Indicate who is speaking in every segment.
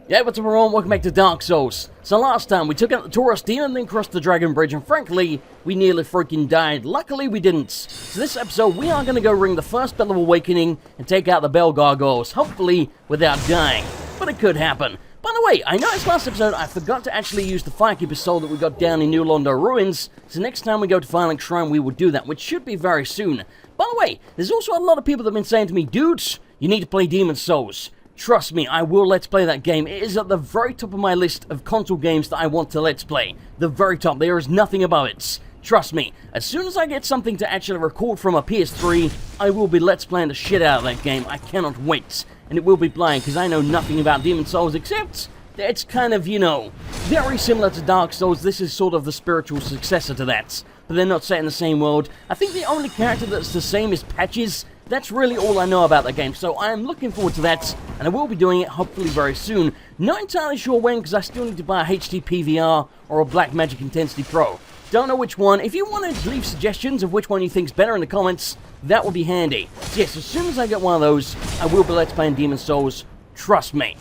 Speaker 1: Yeah, what's up everyone, welcome back to Dark Souls. So last time we took out the Taurus Demon, then crossed the Dragon Bridge, and frankly, we nearly freaking died. Luckily we didn't. So this episode, we are going to go ring the first Bell of Awakening and take out the Bell Gargoyles, hopefully without dying. But it could happen. By the way, I noticed last episode I forgot to actually use the Firekeeper Soul that we got down in New Londo Ruins, so next time we go to Firelink Shrine we will do that, which should be very soon. By the way, there's also a lot of people that have been saying to me, dudes, you need to play Demon Souls. Trust me, I will let's play that game. It is at the very top of my list of console games that I want to let's play. The very top. There is nothing above it. Trust me, as soon as I get something to actually record from a PS3, I will be let's playing the shit out of that game. I cannot wait. And it will be blind, because I know nothing about Demon Souls except that it's kind of, you know, very similar to Dark Souls. This is sort of the spiritual successor to that. But they're not set in the same world. I think the only character that's the same is Patches. That's really all I know about the game, so I am looking forward to that, and I will be doing it hopefully very soon. Not entirely sure when, because I still need to buy a HD PVR or a Blackmagic Intensity Pro. Don't know which one. If you want to leave suggestions of which one you think's better in the comments, that would be handy. So yes, as soon as I get one of those, I will be let's playing Demon Souls. Trust me,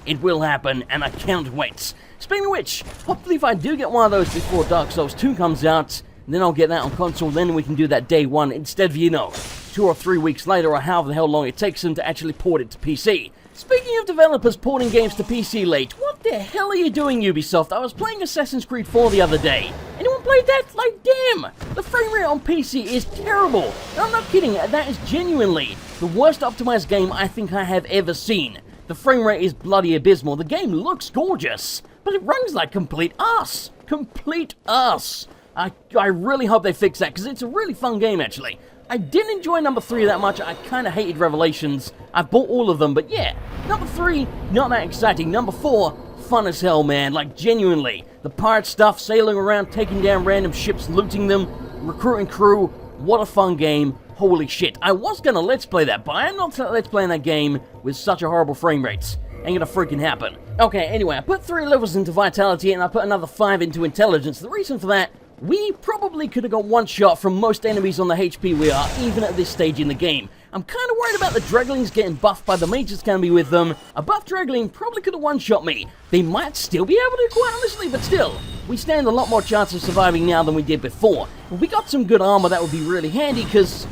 Speaker 1: it will happen, and I can't wait. Speaking of which, hopefully if I do get one of those before Dark Souls 2 comes out, then I'll get that on console, then we can do that day one, instead of, you know, 2 or 3 weeks later, or however the hell long it takes them to actually port it to PC. Speaking of developers porting games to PC late, what the hell are you doing, Ubisoft? I was playing Assassin's Creed 4 the other day. Anyone played that? Like, damn! The frame rate on PC is terrible. And I'm not kidding, that is genuinely the worst optimized game I think I have ever seen. The frame rate is bloody abysmal. The game looks gorgeous, but it runs like complete ass. Complete ass. I really hope they fix that, because it's a really fun game, actually. I didn't enjoy number 3 that much. I kind of hated Revelations. I bought all of them, but yeah. Number 3, not that exciting. Number 4, fun as hell, man. Like, genuinely. The pirate stuff, sailing around, taking down random ships, looting them, recruiting crew. What a fun game. Holy shit. I was gonna let's play that, but I am not let's playing that game with such a horrible frame rates. Ain't gonna freaking happen. Okay, anyway, I put 3 levels into Vitality, and I put another 5 into Intelligence. The reason for that, we probably could have got one shot from most enemies on the HP we are, even at this stage in the game. I'm kind of worried about the Draglings getting buffed by the mages can be with them. A buff Dragling probably could have one-shot me. They might still be able to, quite honestly, but still, we stand a lot more chance of surviving now than we did before. If we got some good armor, that would be really handy, because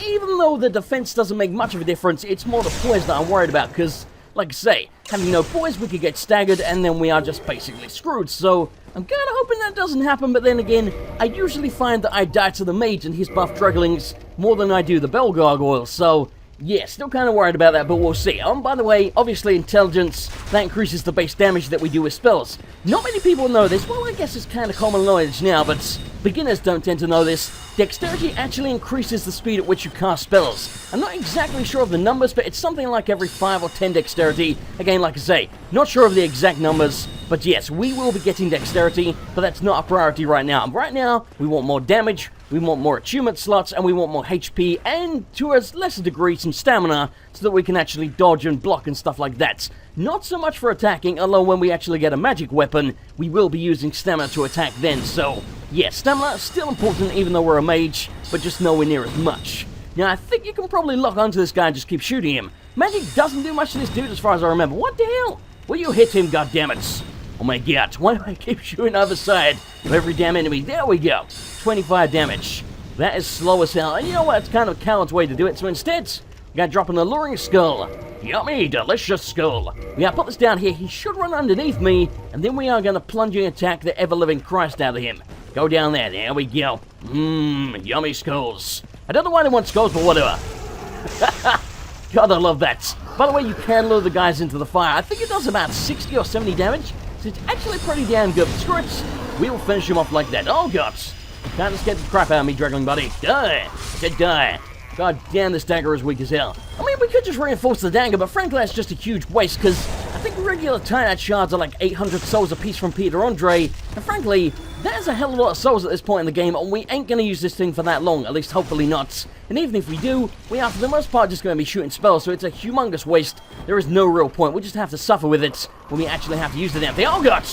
Speaker 1: even though the defense doesn't make much of a difference, it's more the poise that I'm worried about, because, like I say, having no poise, we could get staggered, and then we are just basically screwed, so I'm kind of hoping that doesn't happen, but then again, I usually find that I die to the mage and his buff Draglings more than I do the Bell Gargoyle, so yeah, still kind of worried about that, but we'll see. By the way, obviously Intelligence, that increases the base damage that we do with spells. Not many people know this. Well, I guess it's kind of common knowledge now, but beginners don't tend to know this. Dexterity actually increases the speed at which you cast spells. I'm not exactly sure of the numbers, but it's something like every 5 or 10 dexterity. Again, like I say, not sure of the exact numbers, but yes, we will be getting dexterity, but that's not a priority right now. Right now, we want more damage, we want more achievement slots, and we want more HP, and to a lesser degree, some stamina, so that we can actually dodge and block and stuff like that. Not so much for attacking, although when we actually get a magic weapon, we will be using stamina to attack then, so yeah, stamina is still important even though we're a mage, but just nowhere near as much. Now, I think you can probably lock onto this guy and just keep shooting him. Magic doesn't do much to this dude as far as I remember. What the hell? Will you hit him, goddammit? Oh my god, why do I keep shooting the other side of every damn enemy? There we go. 25 damage. That is slow as hell. And you know what? It's kind of a coward's way to do it. So instead, we gotta drop an alluring skull. Yummy, delicious skull. We gotta put this down here. He should run underneath me. And then we are gonna plunging attack the ever-living Christ out of him. Go down there. There we go. Yummy skulls. I don't know why they want skulls, but whatever. God, I love that. By the way, you can lure the guys into the fire. I think it does about 60 or 70 damage. So it's actually pretty damn good. Screw it. We will finish him off like that. Oh, God. You can't just get the crap out of me, Dragling buddy. Die. Just die. God damn, this dagger is weak as hell. I mean, we could just reinforce the dagger, but frankly, that's just a huge waste, because I think regular Titanite shards are like 800 souls apiece from Peter Andre, and frankly, there's a hell of a lot of souls at this point in the game, and we ain't going to use this thing for that long, at least hopefully not. And even if we do, we are for the most part just going to be shooting spells, so it's a humongous waste. There is no real point. We just have to suffer with it when we actually have to use the damn thing. Oh, God!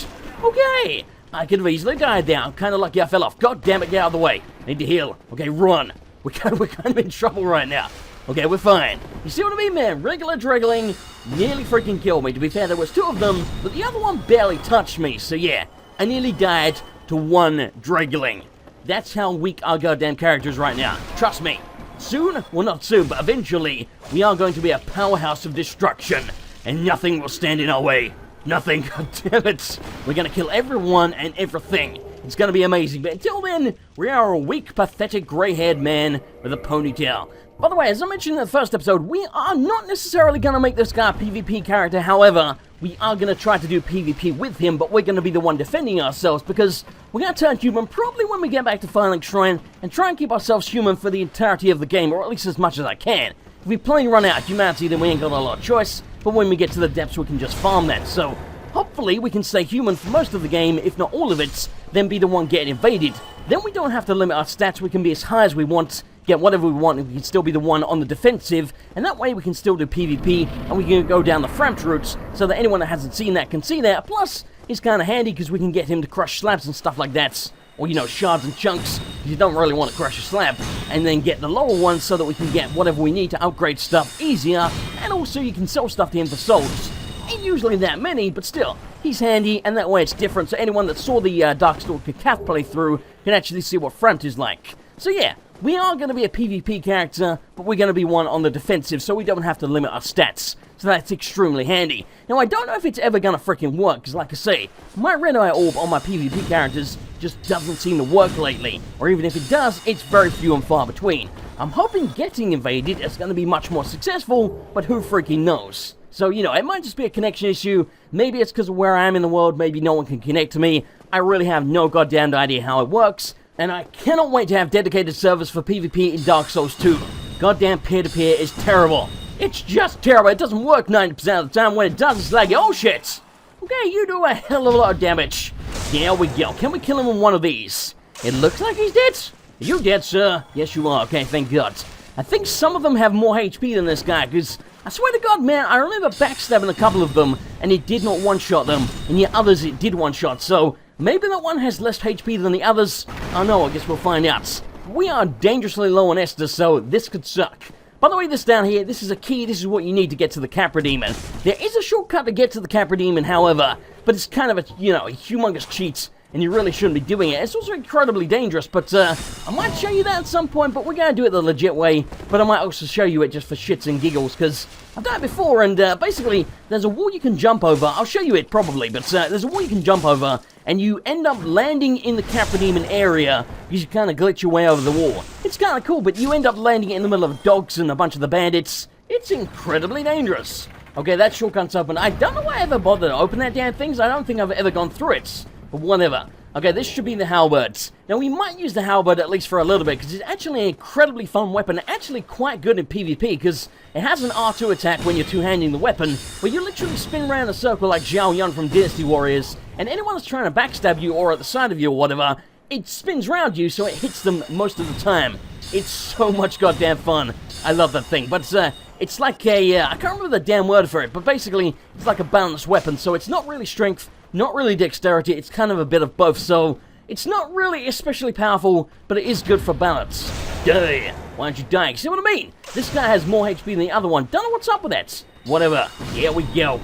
Speaker 1: Okay! I could have easily died there. I'm kind of lucky I fell off. God damn it, get out of the way. Need to heal. Okay, run. We're kind of in trouble right now. Okay, we're fine. You see what I mean, man? Regular Dragling nearly freaking killed me. To be fair, there was 2 of them, but the other one barely touched me. So yeah, I nearly died to 1 Dragling. That's how weak our goddamn character is right now. Trust me. Soon, well not soon, but eventually, we are going to be a powerhouse of destruction. And nothing will stand in our way. Nothing, god damn it. We're gonna kill everyone and everything. It's gonna be amazing, but until then, we are a weak, pathetic, grey-haired man with a ponytail. By the way, as I mentioned in the first episode, we are not necessarily gonna make this guy a PvP character, however, we are gonna try to do PvP with him, but we're gonna be the one defending ourselves, because we're gonna turn human probably when we get back to Firelink Shrine, and try and keep ourselves human for the entirety of the game, or at least as much as I can. If we plain run out of humanity, then we ain't got a lot of choice, but when we get to the depths, we can just farm that, so hopefully we can stay human for most of the game, if not all of it, then be the one getting invaded. Then we don't have to limit our stats, we can be as high as we want, get whatever we want, and we can still be the one on the defensive, and that way we can still do PvP, and we can go down the Frampt routes, so that anyone that hasn't seen that can see that. Plus, it's kind of handy, because we can get him to crush slabs and stuff like that, or, you know, shards and chunks, you don't really want to crush a slab, and then get the lower ones so that we can get whatever we need to upgrade stuff easier, and also you can sell stuff to him for souls. Ain't usually that many, but still, he's handy, and that way it's different, so anyone that saw the Darkstalker Cath playthrough can actually see what Frampt is like. So yeah, we are going to be a PvP character, but we're going to be one on the defensive, so we don't have to limit our stats. So that's extremely handy. Now, I don't know if it's ever going to freaking work, because like I say, my Red Eye Orb on my PvP characters just doesn't seem to work lately. Or even if it does, it's very few and far between. I'm hoping getting invaded is going to be much more successful, but who freaking knows? So, you know, it might just be a connection issue. Maybe it's because of where I am in the world. Maybe no one can connect to me. I really have no goddamn idea how it works. And I cannot wait to have dedicated servers for PvP in Dark Souls 2. Goddamn peer-to-peer is terrible. It's just terrible. It doesn't work 90% of the time. When it does, it's like, oh shit. Okay, you do a hell of a lot of damage. There we go. Can we kill him with one of these? It looks like he's dead. Are you dead, sir? Yes, you are. Okay, thank God. I think some of them have more HP than this guy, because I swear to God, man, I remember backstabbing a couple of them, and it did not one-shot them, and yet others it did one-shot, so maybe that one has less HP than the others. Oh no, I guess we'll find out. We are dangerously low on Estus, so this could suck. By the way, this down here, this is a key, this is what you need to get to the Capra Demon. There is a shortcut to get to the Capra Demon, however, but it's kind of a, you know, a humongous cheat, and you really shouldn't be doing it. It's also incredibly dangerous, but I might show you that at some point, but we're going to do it the legit way, but I might also show you it just for shits and giggles, because I've done it before, and basically, there's a wall you can jump over. I'll show you it probably, but there's a wall you can jump over, and you end up landing in the Capra Demon area, because you kind of glitch your way over the wall. It's kind of cool, but you end up landing in the middle of dogs and a bunch of the bandits. It's incredibly dangerous. Okay, that shortcut's open. I don't know why I ever bothered to open that damn thing, I don't think I've ever gone through it. But whatever. Okay, this should be the halberds. Now, we might use the halberd at least for a little bit, because it's actually an incredibly fun weapon, actually quite good in PvP, because it has an R2 attack when you're two-handing the weapon, where you literally spin around in a circle like Zhao Yun from Dynasty Warriors, and anyone that's trying to backstab you or at the side of you or whatever, it spins around you, so it hits them most of the time. It's so much goddamn fun. I love that thing, but it's like a, I can't remember the damn word for it, but basically, it's like a balanced weapon, so it's not really strength, not really dexterity, it's kind of a bit of both, so it's not really especially powerful, but it is good for balance. Duh, why don't you die? See what I mean? This guy has more HP than the other one. Don't know what's up with that. Whatever. Here we go.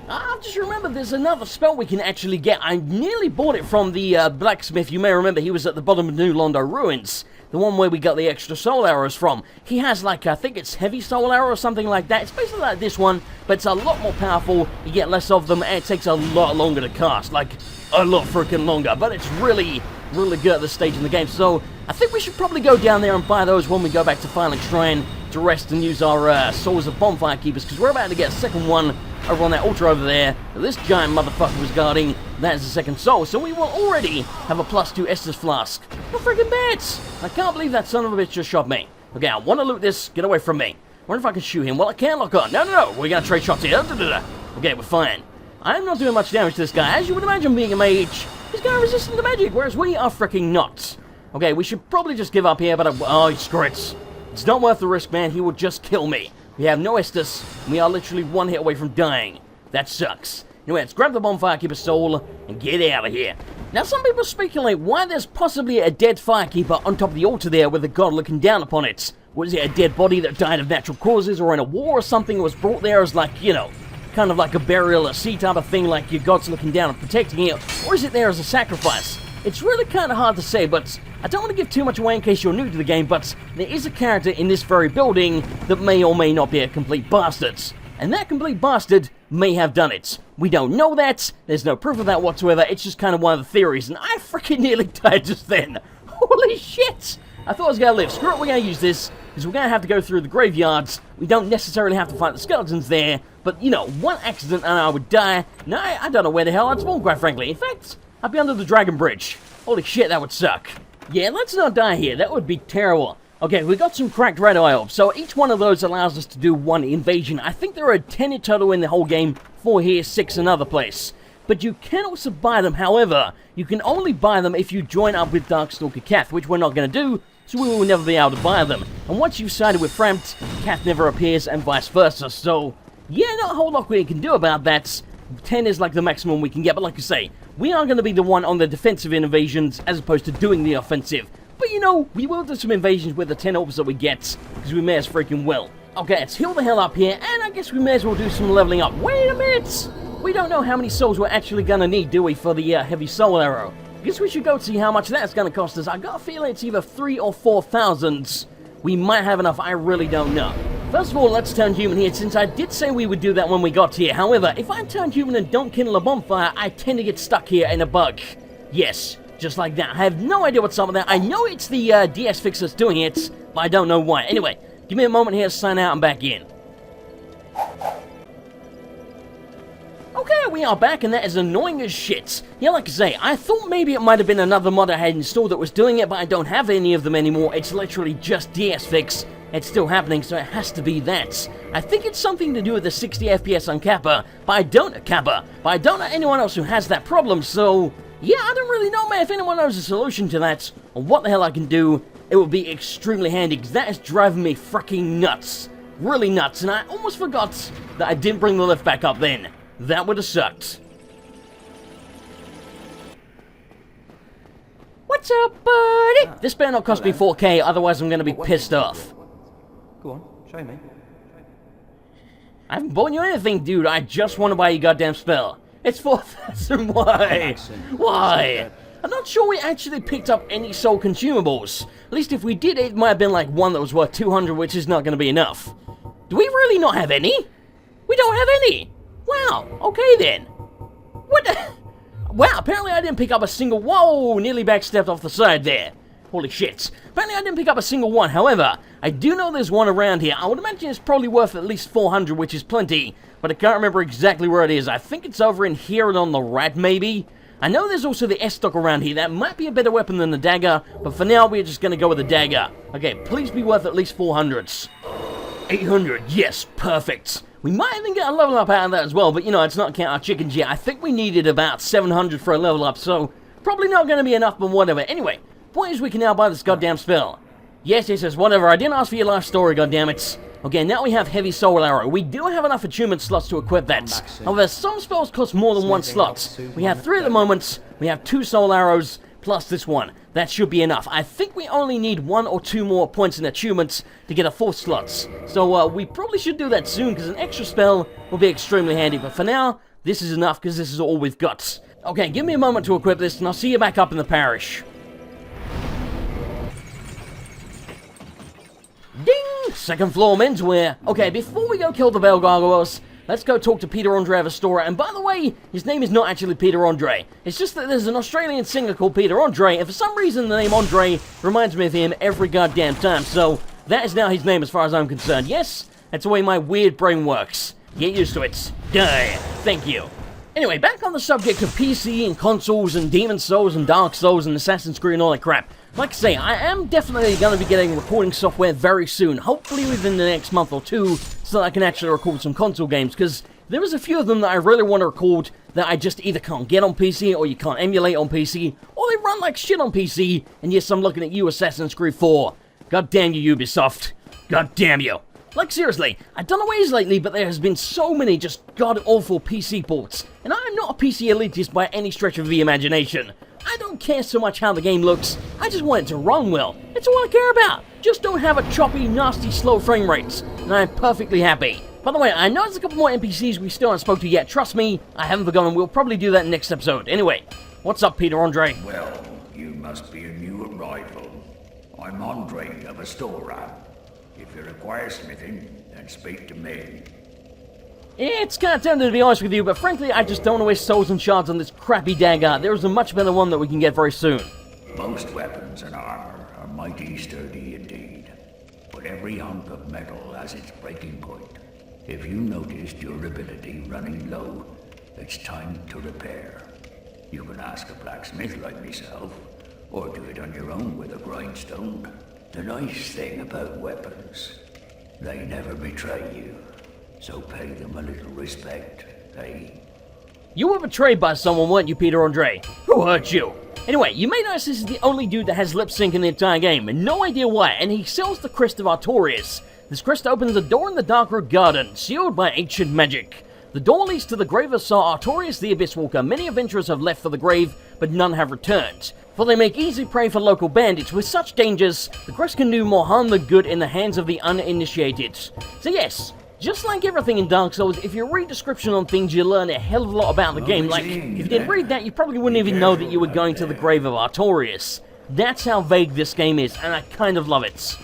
Speaker 1: I've just remembered there's another spell we can actually get. I nearly bought it from the blacksmith. You may remember he was at the bottom of New Londo Ruins. The one where we got the extra soul arrows from. He has like, I think it's heavy soul arrow or something like that. It's basically like this one, but it's a lot more powerful. You get less of them, and it takes a lot longer to cast. Like, a lot freaking longer. But it's really, really good at this stage in the game. So, I think we should probably go down there and buy those when we go back to Firelink Shrine to rest and use our Souls of Bonfire Keepers, because we're about to get a second one over on that altar over there. This giant motherfucker was guarding. That is the second soul, so we will already have a +2 Estus Flask. No freaking bets! I can't believe that son of a bitch just shot me. Okay, I want to loot this. Get away from me. I wonder if I can shoot him. Well, I can lock on. No. We're going to trade shots here. Okay, we're fine. I'm not doing much damage to this guy. As you would imagine, being a mage, he's kind of resistant to magic, whereas we are freaking not. Okay, we should probably just give up here, but oh, screw it. It's not worth the risk, man. He will just kill me. We have no Estus, and we are literally one hit away from dying. That sucks. Anyway, let's grab the Bonfire Keeper soul and get out of here. Now, some people speculate why there's possibly a dead Firekeeper on top of the altar there with the god looking down upon it. was it a dead body that died of natural causes, or in a war or something was brought there as like, you know, kind of like a burial at sea type of thing, like your god's looking down and protecting it, or is it there as a sacrifice? It's really kind of hard to say, but I don't want to give too much away in case you're new to the game, but there is a character in this very building that may or may not be a complete bastard. And that complete bastard may have done it. We don't know that, there's no proof of that whatsoever, it's just kind of one of the theories, and I freaking nearly died just then. Holy shit! I thought I was going to live. Screw it, we're going to use this, because we're going to have to go through the graveyards. We don't necessarily have to fight the skeletons there, but, you know, one accident and I would die. No, I don't know where the hell I'd spawn, quite frankly. In fact, I'd be under the dragon bridge. Holy shit, that would suck. Yeah, let's not die here, that would be terrible. Okay, we got some cracked red eye orbs, so each one of those allows us to do one invasion. I think there are 10 in total in the whole game, 4 here, 6 another place. But you can also buy them, however, you can only buy them if you join up with Darkstalker Kath, which we're not going to do, so we will never be able to buy them. And once you've sided with Frampt, Kath never appears, and vice versa, so yeah, not a whole lot we can do about that. 10 is like the maximum we can get, but like I say, we are going to be the one on the defensive invasions as opposed to doing the offensive. But you know, we will do some invasions with the 10 orbs that we get, because we may as freaking well. Okay, let's heal the hell up here, and I guess we may as well do some leveling up. Wait a minute! We don't know how many souls we're actually going to need, do we, for the heavy soul arrow? Guess we should go see how much that's going to cost us. I got a feeling it's either 3,000 or 4,000. We might have enough, I really don't know. First of all, let's turn human here, since I did say we would do that when we got here. However, if I turn human and don't kindle a bonfire, I tend to get stuck here in a bug. Yes, just like that. I have no idea what's up with that. I know it's the DS fix that's doing it, but I don't know why. Anyway, give me a moment here to sign out and back in. Okay, we are back, and that is annoying as shit. Yeah, like I say, I thought maybe it might have been another mod I had installed that was doing it, but I don't have any of them anymore. It's literally just DS fix. It's still happening, so it has to be that. I think it's something to do with the 60 FPS on Kappa, but I don't know anyone else who has that problem, so yeah, I don't really know, man. If anyone knows a solution to that, or what the hell I can do, it would be extremely handy, because that is driving me freaking nuts. Really nuts, and I almost forgot that I didn't bring the lift back up then. That would have sucked. What's up, buddy? This better not cost me 4K, otherwise I'm going to be pissed off.
Speaker 2: Go on, show me.
Speaker 1: I haven't bought you anything, dude. I just want to buy your goddamn spell. It's 4,000. Why? Why? I'm not sure we actually picked up any soul consumables. At least if we did, it might have been like one that was worth 200, which is not going to be enough. Do we really not have any? We don't have any. Wow, okay then. What the? Wow, apparently I didn't pick up a single... Whoa, nearly backstepped off the side there. Holy shit. Apparently I didn't pick up a single one. However, I do know there's one around here. I would imagine it's probably worth at least 400, which is plenty. But I can't remember exactly where it is. I think it's over in here and on the right, maybe. I know there's also the S-Stock around here. That might be a better weapon than the dagger. But for now, we're just going to go with the dagger. Okay, please be worth at least 400s. 800, yes, perfect. We might even get a level up out of that as well, but you know, it's not count our chickens yet. I think we needed about 700 for a level up, so probably not going to be enough, but whatever. Anyway, point is we can now buy this goddamn spell. Yes, whatever. I didn't ask for your life story, goddammit. Okay, now we have heavy soul arrow. We do have enough achievement slots to equip that. However, some spells cost more than one slot. We have 3 at the moment. We have 2 soul arrows, plus this one. That should be enough. I think we only need 1 or 2 more points in achievements to get a 4th slot. So we probably should do that soon, because an extra spell will be extremely handy. But for now, this is enough, because this is all we've got. Okay, give me a moment to equip this, and I'll see you back up in the parish. Ding! Second floor menswear. Okay, before we go kill the Bell Gargoyles, let's go talk to Peter Andre of Astoria. And by the way, his name is not actually Peter Andre. It's just that there's an Australian singer called Peter Andre, and for some reason the name Andre reminds me of him every goddamn time. So that is now his name as far as I'm concerned. Yes, that's the way my weird brain works. Get used to it. Die. Thank you. Anyway, back on the subject of PC and consoles and Demon Souls and Dark Souls and Assassin's Creed and all that crap. Like I say, I am definitely going to be getting recording software very soon, hopefully within the next month or 2, so that I can actually record some console games, because there is a few of them that I really want to record that I just either can't get on PC, or you can't emulate on PC, or they run like shit on PC, and yes, I'm looking at you, Assassin's Creed 4. God damn you, Ubisoft. God damn you. Like, seriously, I don't know ways lately, but there has been so many just god-awful PC ports, and I'm not a PC elitist by any stretch of the imagination. I don't care so much how the game looks, I just want it to run well. That's all I care about. just don't have a choppy, nasty, slow frame rates, and I'm perfectly happy. By the way, I know there's a couple more NPCs we still haven't spoke to yet. Trust me, I haven't forgotten. We'll probably do that next episode. Anyway, what's up, Peter Andre?
Speaker 3: Well, you must be a new arrival. I'm Andre of Astora. If you require smithing, then speak to me.
Speaker 1: It's kind of tempting to be honest with you, but frankly, I just don't want to waste souls and shards on this crappy dagger. There is a much better one that we can get very soon.
Speaker 3: Most weapons and armor are mighty sturdy indeed, but every hunk of metal has its breaking point. If you notice durability running low, it's time to repair. You can ask a blacksmith like myself, or do it on your own with a grindstone. The nice thing about weapons, they never betray you, so pay them a little respect, eh?
Speaker 1: You were betrayed by someone, weren't you, Peter Andre? Who hurt you? Anyway, you may notice this is the only dude that has lip sync in the entire game, and no idea why, and he sells the Crest of Artorias. This crest opens a door in the Darkroot Garden, sealed by ancient magic. The door leads to the grave of Sir Artorias the Abyss Walker. Many adventurers have left for the grave, but none have returned. For they make easy prey for local bandits. With such dangers, the crest can do more harm than good in the hands of the uninitiated. So yes, just like everything in Dark Souls, if you read description on things, you learn a hell of a lot about the game. Like, if you didn't read that, you probably wouldn't even know that you were going to the grave of Artorias. That's how vague this game is, and I kind of love it.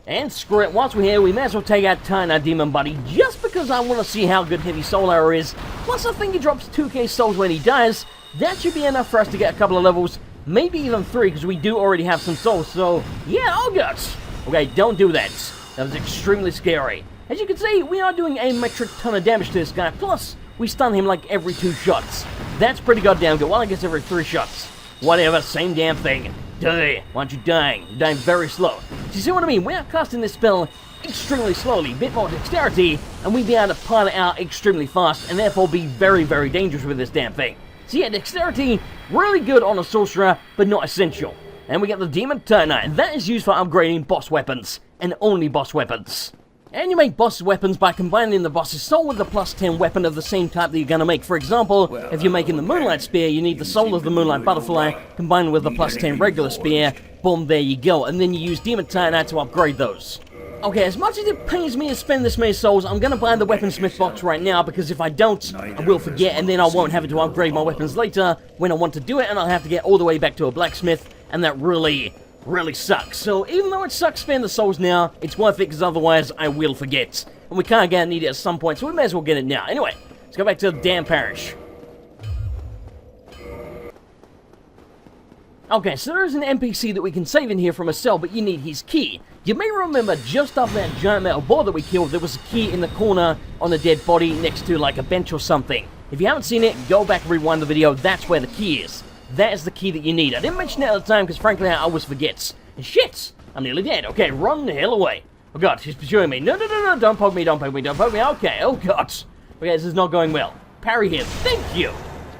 Speaker 1: And screw it, once we're here, we may as well take out Tyne, our demon buddy, just because I want to see how good Heavy Soul Arrow is. Plus, I think he drops 2k souls when he dies. That should be enough for us to get a couple of levels, maybe even 3, because we do already have some souls, so yeah, all good. Okay, don't do that. That was extremely scary. As you can see, we are doing a metric ton of damage to this guy, plus we stun him like every 2 shots. That's pretty goddamn good. Well, I guess every 3 shots. Whatever, same damn thing. Die. Why aren't you dying? You're dying very slow. Do you see what I mean? We are casting this spell extremely slowly, a bit more dexterity, and we'd be able to pilot out extremely fast, and therefore be very, very dangerous with this damn thing. So yeah, dexterity, really good on a sorcerer, but not essential. And we get the Demon Turner, and that is used for upgrading boss weapons, and only boss weapons. And you make boss weapons by combining the boss's soul with the plus 10 weapon of the same type that you're going to make. For example, if you're making the Moonlight Spear, you need the soul of the Moonlight Butterfly combined with the plus 10 regular spear. Boom, there you go. And then you use Demon Turner to upgrade those. Okay, as much as it pains me to spend this many souls, I'm going to buy the Weaponsmith box right now, because if I don't, I will forget, and then I won't have to upgrade my weapons later when I want to do it, and I'll have to get all the way back to a blacksmith, and that really sucks. So even though it sucks spending the souls now, it's worth it, because otherwise I will forget. And we kind of gonna need it at some point, so we may as well get it now. Anyway, let's go back to the damn parish. Okay, so there is an NPC that we can save in here from a cell, but you need his key. You may remember just after that giant metal boar that we killed, there was a key in the corner on the dead body next to like a bench or something. If you haven't seen it, go back and rewind the video, that's where the key is. That is the key that you need. I didn't mention it at the time because frankly I always forget. And shit! I'm nearly dead. Okay, run the hell away. Oh god, she's pursuing me. No, don't poke me, don't poke me, don't poke me. Okay, oh god. Okay, this is not going well. Parry him. Thank you!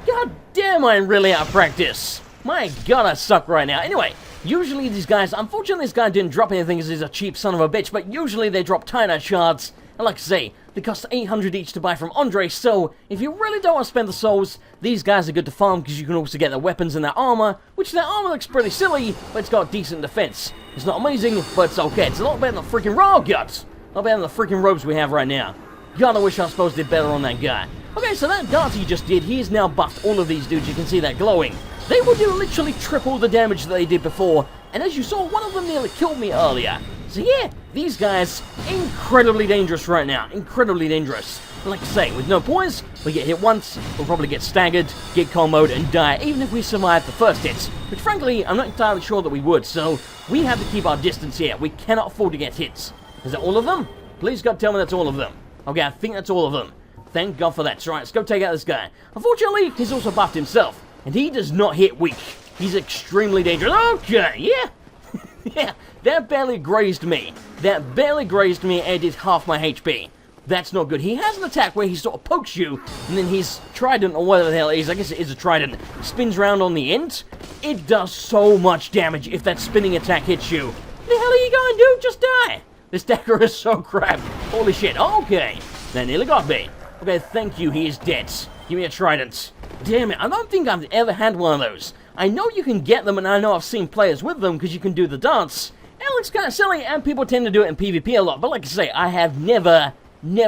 Speaker 1: God damn, I'm really out of practice. My god, I suck right now. Anyway, usually these guys, unfortunately this guy didn't drop anything because he's a cheap son of a bitch, but usually they drop Tynite shards. And like I say, they cost 800 each to buy from Andre, so if you really don't want to spend the souls, these guys are good to farm because you can also get their weapons and their armor, which their armor looks pretty silly, but it's got decent defense. It's not amazing, but it's okay. It's a lot better than the freaking raw guts. A lot better than the freaking robes we have right now. God, I wish I was supposed to do better on that guy. Okay, so that dance he just did, he has now buffed all of these dudes. You can see that glowing. They will do literally triple the damage that they did before, and as you saw, one of them nearly killed me earlier. So yeah, these guys, incredibly dangerous right now. Incredibly dangerous. And like I say, with no poise, we get hit once, we'll probably get staggered, get comboed, and die, even if we survive the first hits. Which frankly, I'm not entirely sure that we would, so we have to keep our distance here. We cannot afford to get hits. Is that all of them? Please God tell me that's all of them. Okay, I think that's all of them. Thank God for that. So right, let's go take out this guy. Unfortunately, he's also buffed himself, and he does not hit weak. He's extremely dangerous. Okay, yeah. Yeah, that barely grazed me. That barely grazed me and did half my HP. That's not good. He has an attack where he sort of pokes you, and then his trident, or whatever the hell it is, I guess it is a trident, spins around on the end. It does so much damage if that spinning attack hits you. The hell are you going to do? Just die. This dagger is so crap. Holy shit. Okay. That nearly got me. Okay, thank you. He is dead. Give me a trident. Damn it. I don't think I've ever had one of those. I know you can get them, and I know I've seen players with them because you can do the dance. it looks kind of silly, and people tend to do it in PvP a lot, but like I say, I have never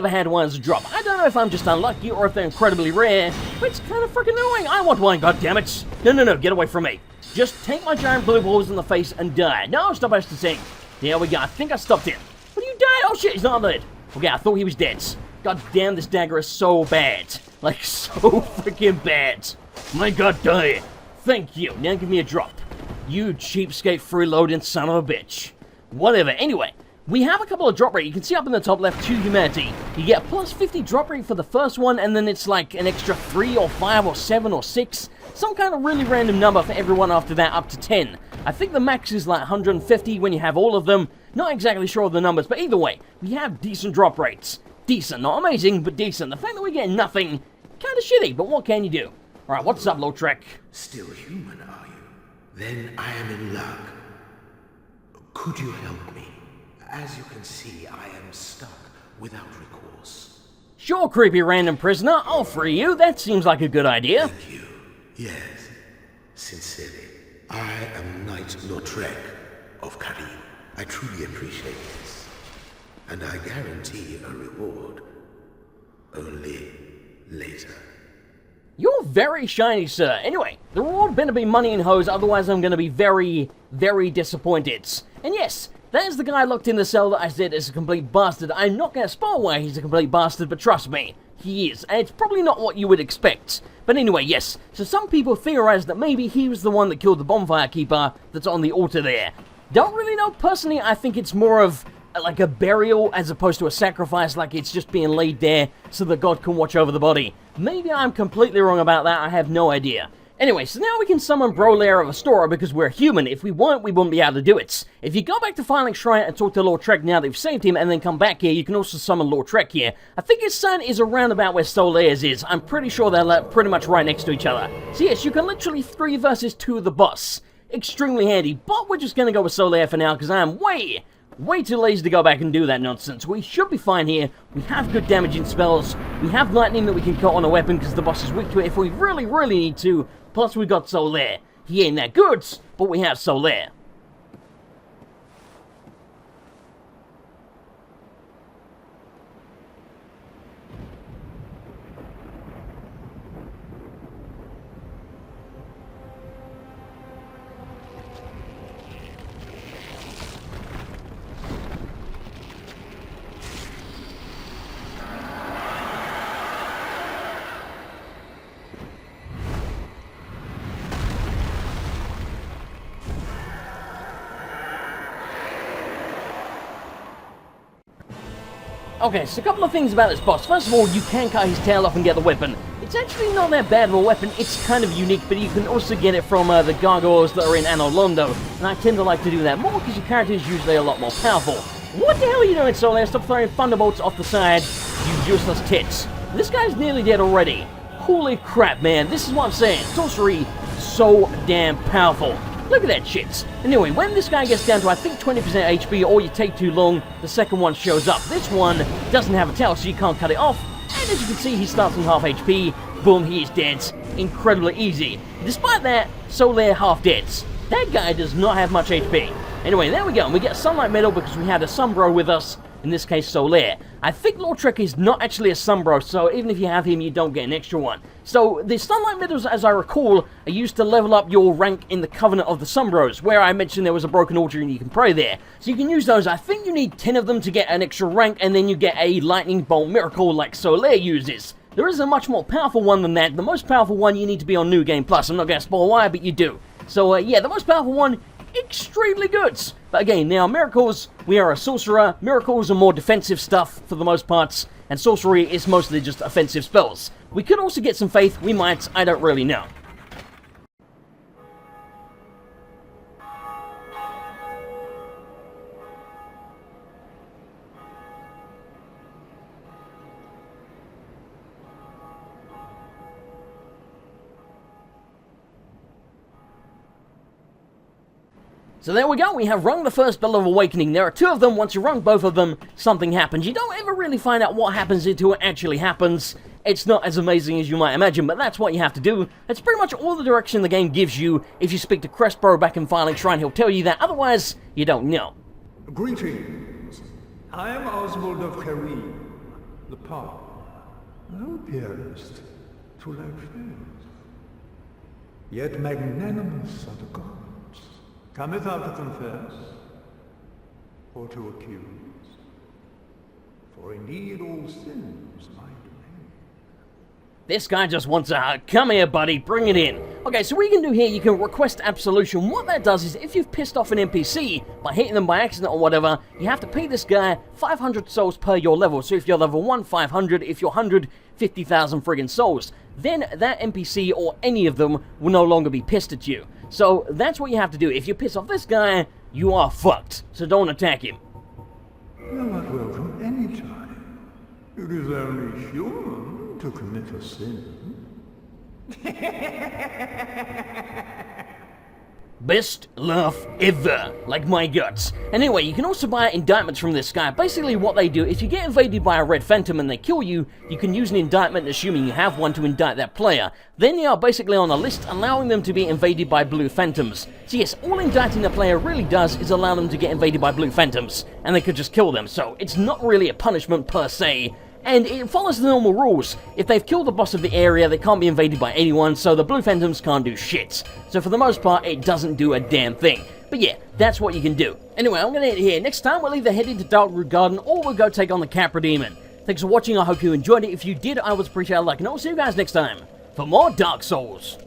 Speaker 1: had ones drop. I don't know if I'm just unlucky or if they're incredibly rare, but it's kind of freaking annoying. I want one, goddammit. No, get away from me. Just take my giant blue balls in the face and die. No, stop distancing. There we go, I think I stopped him. But you died? Oh shit, he's not dead. Okay, I thought he was dead. God damn, this dagger is so bad. Like, so freaking bad. My god, die. Thank you. Now give me a drop. You cheapskate freeloading son of a bitch. Whatever. Anyway, we have a couple of drop rate. You can see up in the top left, to humanity. You get plus 50 drop rate for the first one, and then it's like an extra 3 or 5 or 7 or 6. Some kind of really random number for everyone after that, up to 10. I think the max is like 150 when you have all of them. Not exactly sure of the numbers, but either way, we have decent drop rates. Decent. Not amazing, but decent. The fact that we get nothing, kind of shitty, but what can you do? Alright, what's up, Lautrec?
Speaker 4: Still human, are you? Then I am in luck. Could you help me? As you can see, I am stuck without recourse.
Speaker 1: Sure, creepy random prisoner. I'll free you. That seems like a good idea.
Speaker 4: Thank you. Yes. Sincerely. I am Knight Lautrec of Parish. I truly appreciate this. And I guarantee a reward. Only later.
Speaker 1: You're very shiny, sir. Anyway, the reward better be money and hoes, otherwise I'm going to be very, very disappointed. And yes, that is the guy locked in the cell that I said is a complete bastard. I'm not going to spoil why he's a complete bastard, but trust me, he is. And it's probably not what you would expect. But anyway, yes. So some people theorize that maybe he was the one that killed the bonfire keeper that's on the altar there. Don't really know. Personally, I think it's more of like a burial as opposed to a sacrifice, like it's just being laid there so that God can watch over the body. Maybe I'm completely wrong about that, I have no idea. Anyway, so now we can summon Brolair of Astora because we're human. If we weren't, we wouldn't be able to do it. If you go back to Firelink Shrine and talk to Lautrec now that you've saved him and then come back here, you can also summon Lautrec here. I think his son is around about where Soleil's is. I'm pretty sure they're pretty much right next to each other. So yes, you can literally 3 versus 2 the boss. Extremely handy, but we're just gonna go with Soleil for now because I am way too lazy to go back and do that nonsense. We should be fine here. We have good damaging spells. We have lightning that we can cut on a weapon because the boss is weak to it if we really need to. Plus we got Sorcerer. He ain't that good, but we have Sorcerer. Okay, so a couple of things about this boss. First of all, you can cut his tail off and get the weapon. It's actually not that bad of a weapon. It's kind of unique, but you can also get it from the gargoyles that are in Anno Londo. And I tend to like to do that more because your character is usually a lot more powerful. What the hell are you doing, Soleil? Stop throwing thunderbolts off the side, you useless tits. This guy's nearly dead already. Holy crap, man. This is what I'm saying. Sorcery, so damn powerful. Look at that shit. Anyway, when this guy gets down to, I think, 20% HP, or you take too long, the second one shows up. This one doesn't have a tail, so you can't cut it off. And as you can see, he starts on half HP. Boom, he is dead. Incredibly easy. Despite that, Soleil half dead. That guy does not have much HP. Anyway, there we go. And we get Sunlight Medal because we had a Sunbro with us. In this case, Soleil. I think Lautrec is not actually a Sunbro, so even if you have him, you don't get an extra one. So, the Sunlight Medals, as I recall, are used to level up your rank in the Covenant of the Sunbros, where I mentioned there was a broken altar and you can pray there. So you can use those. I think you need 10 of them to get an extra rank, and then you get a Lightning Bolt Miracle like Soleil uses. There is a much more powerful one than that. The most powerful one you need to be on New Game Plus. I'm not going to spoil why, but you do. So, yeah, the most powerful one, extremely good. But again, now miracles, we are a sorcerer. Miracles are more defensive stuff for the most parts, and sorcery is mostly just offensive spells. We could also get some faith, we might, I don't really know. So there we go, we have rung the first Bell of Awakening. There are 2 of them. Once you rung both of them, something happens. You don't ever really find out what happens until it actually happens. It's not as amazing as you might imagine, but that's what you have to do. That's pretty much all the direction the game gives you. If you speak to Crestbro back in Firelink Shrine, he'll tell you that. Otherwise, you don't know.
Speaker 5: Greetings. I am Oswald of Karim, the Power. Thou appearest to lack faith. Yet magnanimous are the gods. Cometh thou to confess, or to accuse? For indeed all sins my domain.
Speaker 1: This guy just wants a hug. Come here, buddy. Bring it in. Okay, so what you can do here, you can request absolution. What that does is if you've pissed off an NPC by hitting them by accident or whatever, you have to pay this guy 500 souls per your level. So if you're level 1, 500. If you're 100, 50,000 friggin' souls. Then that NPC or any of them will no longer be pissed at you. So that's what you have to do. If you piss off this guy, you are fucked. So don't attack him.
Speaker 5: Thou art welcome any time. It is only human to commit a sin.
Speaker 1: Best laugh ever, like my guts. Anyway, you can also buy indictments from this guy. Basically what they do, if you get invaded by a red phantom and they kill you, you can use an indictment, assuming you have one, to indict that player. Then you are basically on a list, allowing them to be invaded by blue phantoms. So yes, all indicting a player really does is allow them to get invaded by blue phantoms, and they could just kill them. So it's not really a punishment per se. And it follows the normal rules. If they've killed the boss of the area, they can't be invaded by anyone, so the blue phantoms can't do shit. So for the most part, it doesn't do a damn thing. But yeah, that's what you can do. Anyway, I'm gonna end it here. Next time, we'll either head into Darkroot Garden, or we'll go take on the Capra Demon. Thanks for watching, I hope you enjoyed it. If you did, I would appreciate a like, and I'll see you guys next time for more Dark Souls.